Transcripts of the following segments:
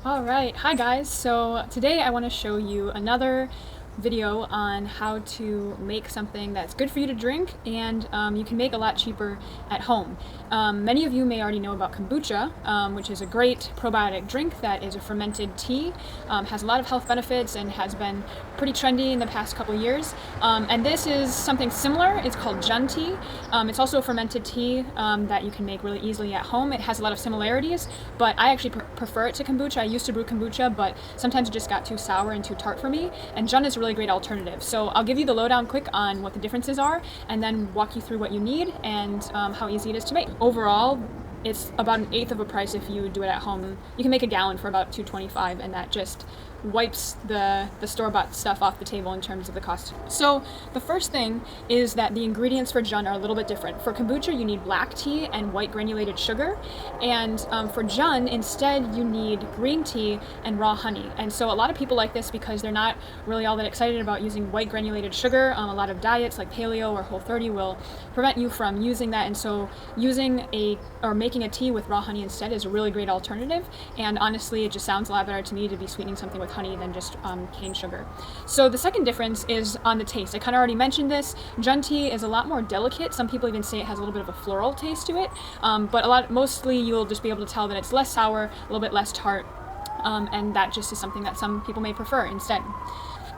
All right, hi guys. So today I want to show you another video on how to make something that's good for you to drink and you can make a lot cheaper at home. Many of you may already know about kombucha, which is a great probiotic drink that is a fermented tea, has a lot of health benefits and has been pretty trendy in the past couple years. And this is something similar. It's called Jun Tea. It's also a fermented tea that you can make really easily at home. It has a lot of similarities, but I actually prefer it to kombucha. I used to brew kombucha, but sometimes it just got too sour and too tart for me, and Jun is a really great alternative. So I'll give you the lowdown quick on what the differences are and then walk you through what you need and how easy it is to make. Overall, it's about an eighth of a price if you do it at home. You can make a gallon for about $2.25, and that just wipes the store-bought stuff off the table in terms of the cost. So the first thing is that the ingredients for Jun are a little bit different. For kombucha, you need black tea and white granulated sugar, and for Jun, instead you need green tea and raw honey. And so a lot of people like this because they're not really all that excited about using white granulated sugar. A lot of diets like paleo or Whole30 will prevent you from using that, and so making a tea with raw honey instead is a really great alternative. And honestly, it just sounds a lot better to me to be sweetening something with honey than just cane sugar. So the second difference is on the taste. I kind of already mentioned this. Jun tea is a lot more delicate. Some people even say it has a little bit of a floral taste to it, but mostly you'll just be able to tell that it's less sour, a little bit less tart, and that just is something that some people may prefer instead.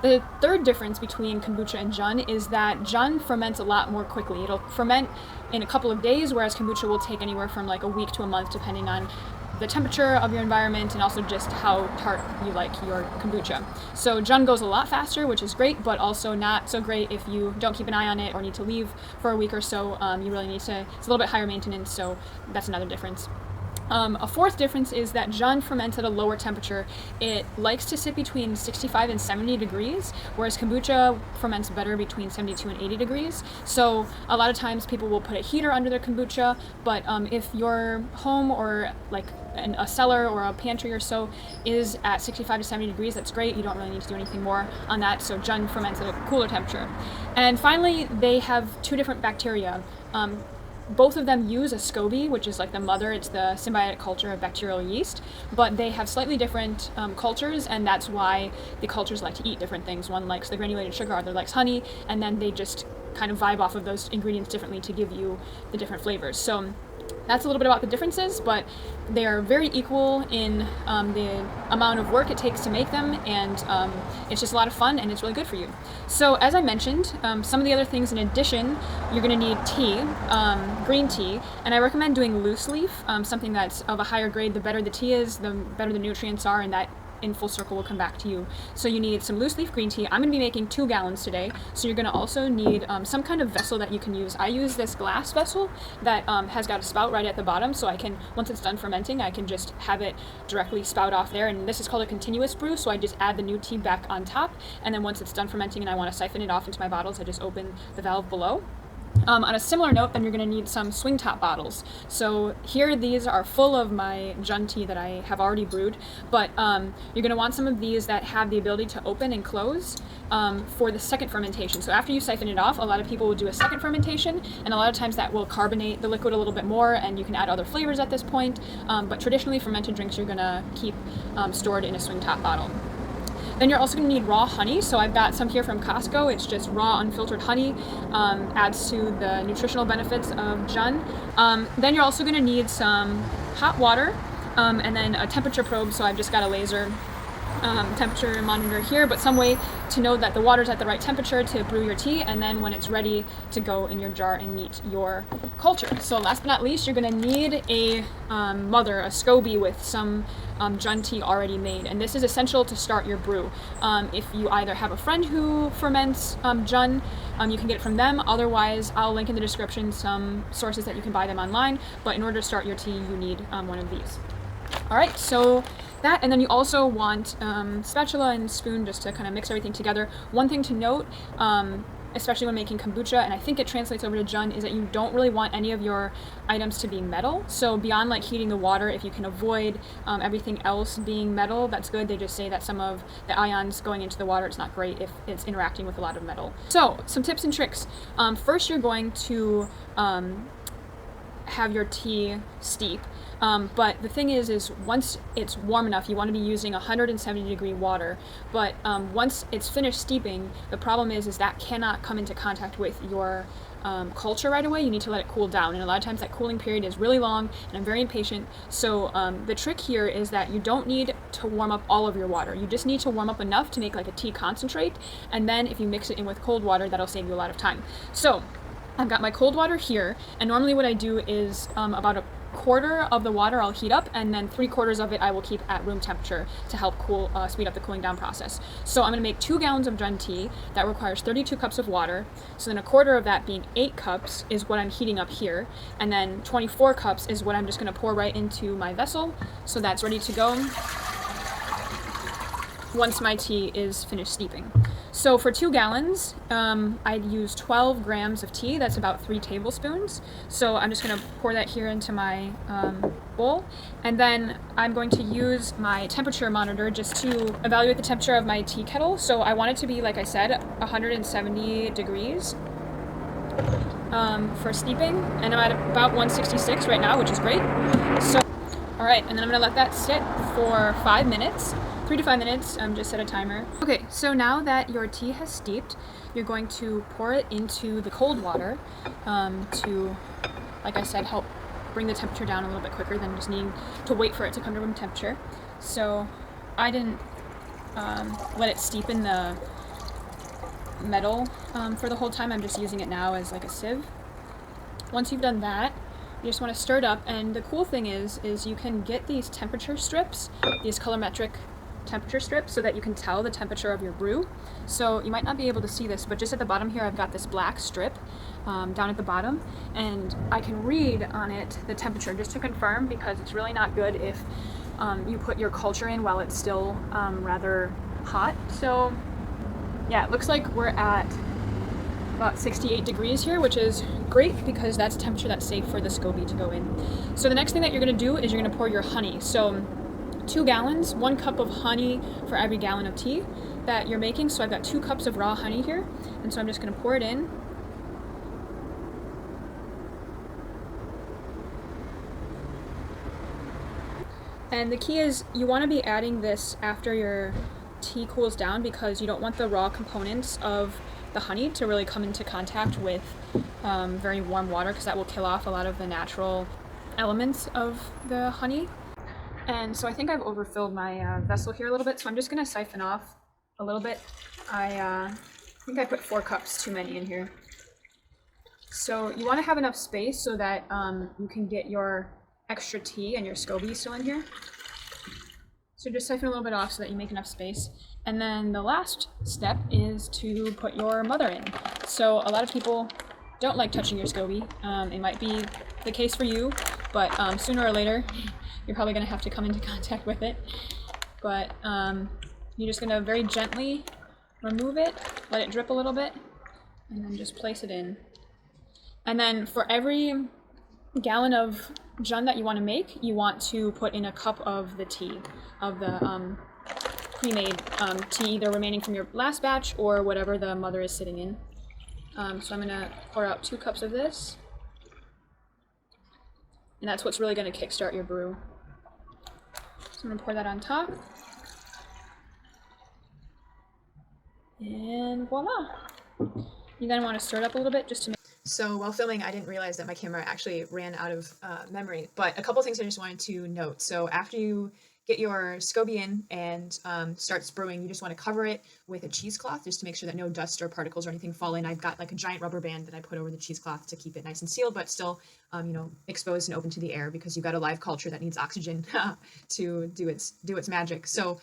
The third difference between kombucha and Jun is that Jun ferments a lot more quickly. It'll ferment in a couple of days, whereas kombucha will take anywhere from like a week to a month, depending on the temperature of your environment and also just how tart you like your kombucha. So Jun goes a lot faster, which is great, but also not so great if you don't keep an eye on it or need to leave for a week or so. You really need to, it's a little bit higher maintenance, so that's another difference. A fourth difference is that Jun ferments at a lower temperature. It likes to sit between 65 and 70 degrees, whereas kombucha ferments better between 72 and 80 degrees. So a lot of times people will put a heater under their kombucha, but if your home or like a cellar or a pantry or so is at 65 to 70 degrees, that's great. You don't really need to do anything more on that. So Jun ferments at a cooler temperature. And finally, they have two different bacteria. Both of them use a SCOBY, which is like the mother, it's the symbiotic culture of bacterial yeast, but they have slightly different cultures, and that's why the cultures like to eat different things. One likes the granulated sugar, other likes honey, and then they just kind of vibe off of those ingredients differently to give you the different flavors. So that's a little bit about the differences, but they are very equal in the amount of work it takes to make them, and it's just a lot of fun and it's really good for you. So as I mentioned, some of the other things in addition, you're going to need tea, green tea, and I recommend doing loose leaf, something that's of a higher grade. The better the tea is, the better the nutrients are, and that in full circle will come back to you. So you need some loose leaf green tea. I'm going to be making 2 gallons today, so you're going to also need some kind of vessel that you can use. I use this glass vessel that has got a spout right at the bottom, so I can, once it's done fermenting, I can just have it directly spout off there, and this is called a continuous brew, so I just add the new tea back on top, and then once it's done fermenting and I want to siphon it off into my bottles, I just open the valve below. On a similar note, then you're going to need some swing top bottles. So here, these are full of my Jun tea that I have already brewed, but you're going to want some of these that have the ability to open and close for the second fermentation. So after you siphon it off, a lot of people will do a second fermentation, and a lot of times that will carbonate the liquid a little bit more, and you can add other flavors at this point, but traditionally fermented drinks you're going to keep stored in a swing top bottle. Then you're also going to need raw honey. So I've got some here from Costco. It's just raw, unfiltered honey. Adds to the nutritional benefits of Jun. Then you're also going to need some hot water and then a temperature probe. So I've just got a laser temperature monitor here, but some way to know that the water's at the right temperature to brew your tea, and then when it's ready to go in your jar and meet your culture. So last but not least, you're going to need a mother, a SCOBY with some Jun tea already made, and this is essential to start your brew. If you either have a friend who ferments Jun, you can get it from them. Otherwise, I'll link in the description some sources that you can buy them online, but in order to start your tea, you need one of these. All right, so that, and then you also want spatula and spoon just to kind of mix everything together. One thing to note, especially when making kombucha, and I think it translates over to Jun, is that you don't really want any of your items to be metal. So beyond like heating the water, if you can avoid everything else being metal, that's good. They just say that some of the ions going into the water, it's not great if it's interacting with a lot of metal. So some tips and tricks. First, you're going to have your tea steep. But the thing is once it's warm enough, you want to be using 170-degree water. But once it's finished steeping, the problem is that cannot come into contact with your culture right away. You need to let it cool down, and a lot of times that cooling period is really long, and I'm very impatient. So the trick here is that you don't need to warm up all of your water. You just need to warm up enough to make like a tea concentrate, and then if you mix it in with cold water, that'll save you a lot of time. So I've got my cold water here, and normally what I do is about a quarter of the water I'll heat up, and then 3/4 of it I will keep at room temperature to help speed up the cooling down process. So I'm going to make 2 gallons of Jun tea. That requires 32 cups of water. So then a quarter of that, being 8 cups, is what I'm heating up here, and then 24 cups is what I'm just going to pour right into my vessel. So that's ready to go once my tea is finished steeping. So for 2 gallons, I'd use 12 grams of tea. That's about 3 tablespoons. So I'm just going to pour that here into my bowl. And then I'm going to use my temperature monitor just to evaluate the temperature of my tea kettle. So I want it to be, like I said, 170 degrees for steeping. And I'm at about 166 right now, which is great. So, all right, and then I'm going to let that sit for 5 minutes. 3 to 5 minutes, just set a timer. Okay, so now that your tea has steeped, you're going to pour it into the cold water to, like I said, help bring the temperature down a little bit quicker than just needing to wait for it to come to room temperature. So I didn't let it steep in the metal for the whole time. I'm just using it now as like a sieve. Once you've done that, you just want to stir it up, and the cool thing is you can get these temperature strips, these colorimetric temperature strips, so that you can tell the temperature of your brew. So you might not be able to see this, but just at the bottom here I've got this black strip down at the bottom, and I can read on it the temperature just to confirm, because it's really not good if you put your culture in while it's still rather hot. So yeah, it looks like we're at about 68 degrees here, which is great because that's a temperature that's safe for the SCOBY to go in. So the next thing that you're going to do is you're going to pour your honey. So 2 gallons, 1 cup of honey for every gallon of tea that you're making. So I've got 2 cups of raw honey here, and so I'm just going to pour it in. And the key is you want to be adding this after your tea cools down, because you don't want the raw components of the honey to really come into contact with very warm water, because that will kill off a lot of the natural elements of the honey. And so I think I've overfilled my vessel here a little bit, so I'm just going to siphon off a little bit. I think I put 4 cups too many in here. So you want to have enough space so that you can get your extra tea and your SCOBY still in here. So just siphon a little bit off so that you make enough space. And then the last step is to put your mother in. So a lot of people don't like touching your SCOBY. It might be the case for you, but sooner or later you're probably going to have to come into contact with it. But you're just going to very gently remove it, let it drip a little bit, and then just place it in. And then for every gallon of Jun that you want to make, you want to put in a cup of the tea, of the pre-made tea, either remaining from your last batch or whatever the mother is sitting in. So I'm going to pour out 2 cups of this, and that's what's really going to kickstart your brew. So I'm going to pour that on top, and voila! You then want to stir it up a little bit just to make. So while filming, I didn't realize that my camera actually ran out of memory, but a couple things I just wanted to note. So after you get your SCOBY in and starts brewing, you just want to cover it with a cheesecloth just to make sure that no dust or particles or anything fall in. I've got like a giant rubber band that I put over the cheesecloth to keep it nice and sealed, but still, exposed and open to the air, because you've got a live culture that needs oxygen to do its magic. So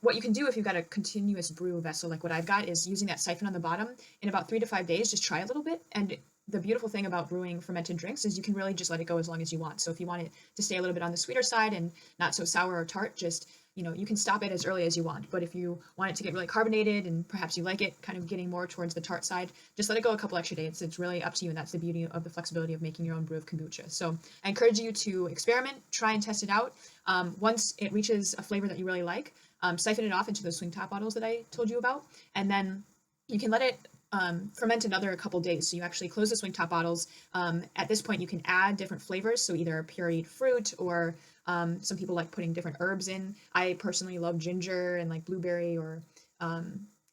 what you can do if you've got a continuous brew vessel like what I've got is using that siphon on the bottom. In about 3 to 5 days, just try a little bit. And the beautiful thing about brewing fermented drinks is you can really just let it go as long as you want. So if you want it to stay a little bit on the sweeter side and not so sour or tart, just, you can stop it as early as you want. But if you want it to get really carbonated and perhaps you like it kind of getting more towards the tart side, just let it go a couple extra days. It's really up to you, and that's the beauty of the flexibility of making your own brew of kombucha. So I encourage you to experiment, try and test it out. Once it reaches a flavor that you really like, siphon it off into those swing top bottles that I told you about, and then you can let it ferment another couple days. So you actually close the swing top bottles. At this point, you can add different flavors. So either pureed fruit or some people like putting different herbs in. I personally love ginger and like blueberry or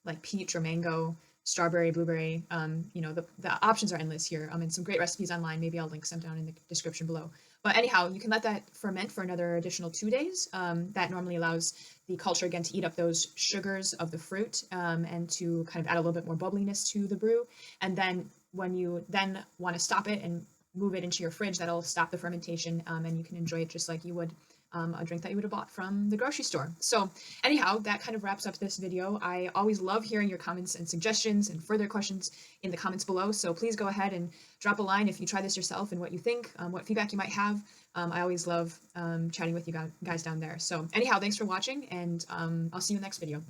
like peach or mango, strawberry, blueberry. The options are endless here. And some great recipes online. Maybe I'll link some down in the description below. But anyhow, you can let that ferment for another additional 2 days. That normally allows the culture again to eat up those sugars of the fruit and to kind of add a little bit more bubbliness to the brew. And then when you then want to stop it and move it into your fridge, that'll stop the fermentation and you can enjoy it just like you would a drink that you would have bought from the grocery store. So anyhow, that kind of wraps up this video. I always love hearing your comments and suggestions and further questions in the comments below. So please go ahead and drop a line if you try this yourself and what you think, what feedback you might have. I always love chatting with you guys down there. So anyhow, thanks for watching and I'll see you in the next video.